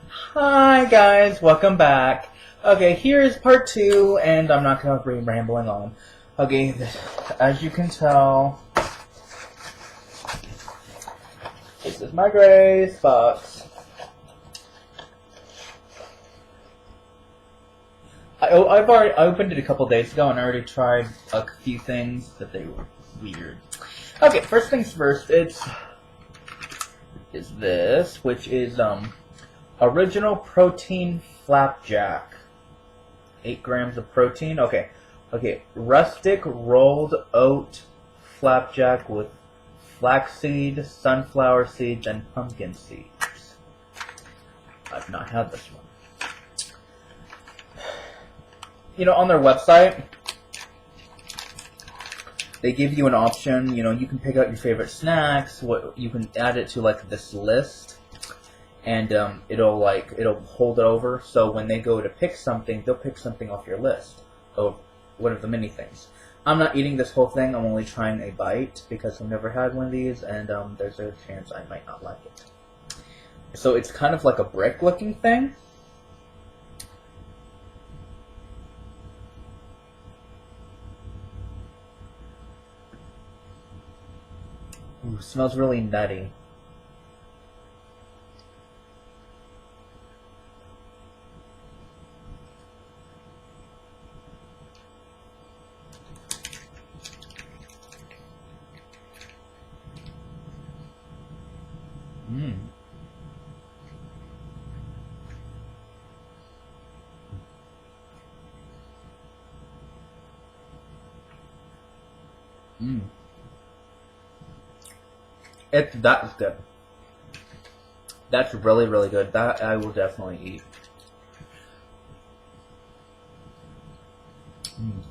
Hi guys, welcome back. Okay, here's part two, and I'm not gonna be rambling on. Okay, as you can tell, this is my Graze box. I've already opened it a couple days ago, and I already tried a few things, but they were weird. Okay, first things first. Is this, which is original protein flapjack. 8 grams of protein. Okay. Rustic rolled oat flapjack with flaxseed, sunflower seeds, and pumpkin seeds. I've not had this one. On their website, they give you an option. You can pick out your favorite snacks. You can add it to like this list, and it'll hold it over. So when they go to pick something, they'll pick something off your list of one of the many things. I'm not eating this whole thing. I'm only trying a bite because I've never had one of these, and there's a chance I might not like it. So it's kind of like a brick-looking thing. Ooh, smells really nutty. Mmm. Mmm. That's good. That's really, really good. That I will definitely eat. Mm.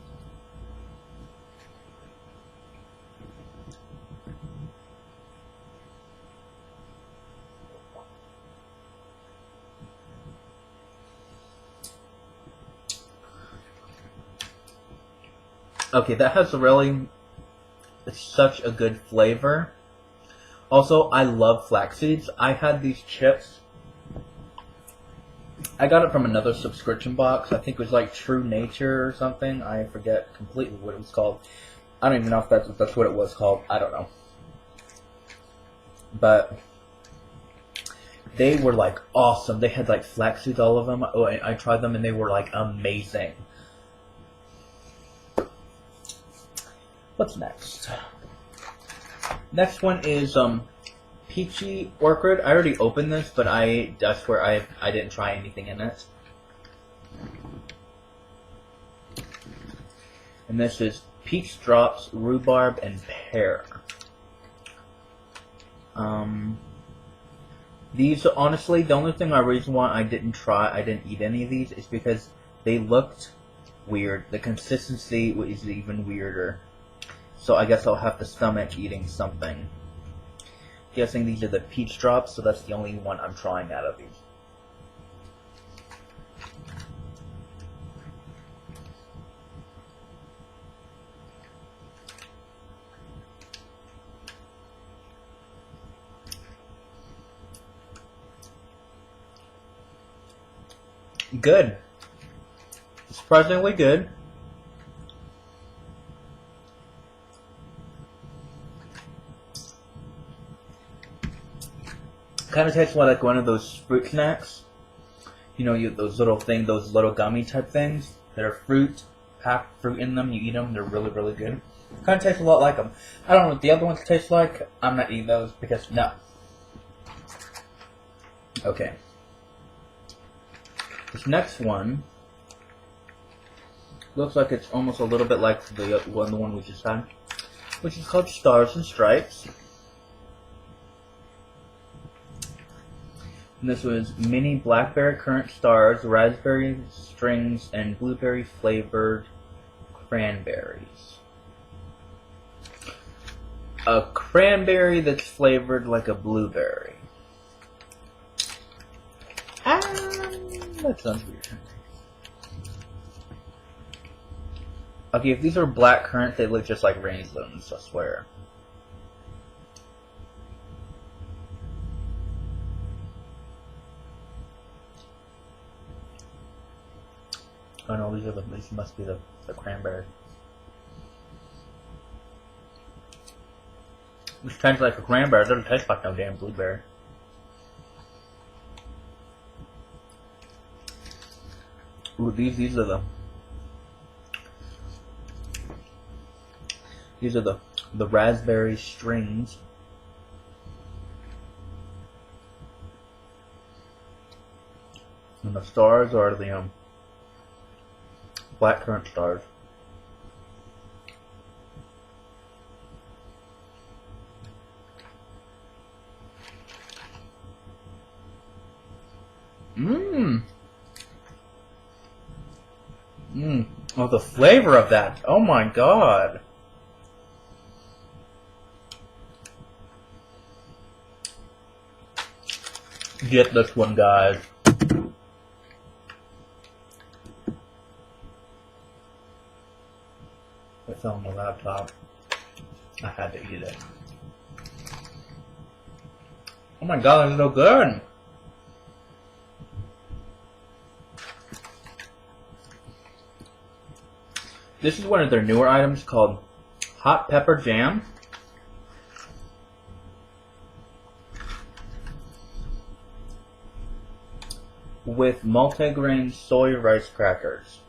Okay, that has such a good flavor. Also, I love flax seeds. I had these chips. I got it from another subscription box. I think it was like True Nature or something. I forget completely what it was called. I don't even know if that's what it was called. I don't know. But they were like awesome. They had like flax seeds, all of them. Oh, I tried them and they were like amazing. What's next? Next one is Peachy Orchid. I already opened this, but I swear I didn't try anything in it. And this is Peach Drops, Rhubarb, and Pear. These, honestly, the only reason why I didn't eat any of these is because they looked weird. The consistency is even weirder. So I guess I'll have to stomach eating something. Guessing these are the peach drops, so that's the only one I'm trying out of these. Good. Surprisingly good. Kind of tastes like one of those fruit snacks. Those little gummy type things that are packed fruit in them. You eat them, they're really, really good. Kind of tastes a lot like them. I don't know what the other ones taste like. I'm not eating those because no. Okay. This next one looks like it's almost a little bit like the one we just had, which is called Stars and Stripes. And this was mini blackberry currant stars, raspberry strings, and blueberry flavored cranberries. A cranberry that's flavored like a blueberry. That sounds weird. Okay, if these are black currant, they look just like raisins, I swear. Oh no, these must be the cranberry. This tastes like a cranberry. It doesn't taste like no damn blueberry. Ooh, these are the raspberry strings. And the stars are the blackcurrant stars. Mmm. Mmm. Oh, the flavor of that. Oh my god. Get this one, guys. It's on my laptop. I had to eat it. Oh my god, it's so good. This is one of their newer items called Hot Pepper Jam. With multigrain soy rice crackers.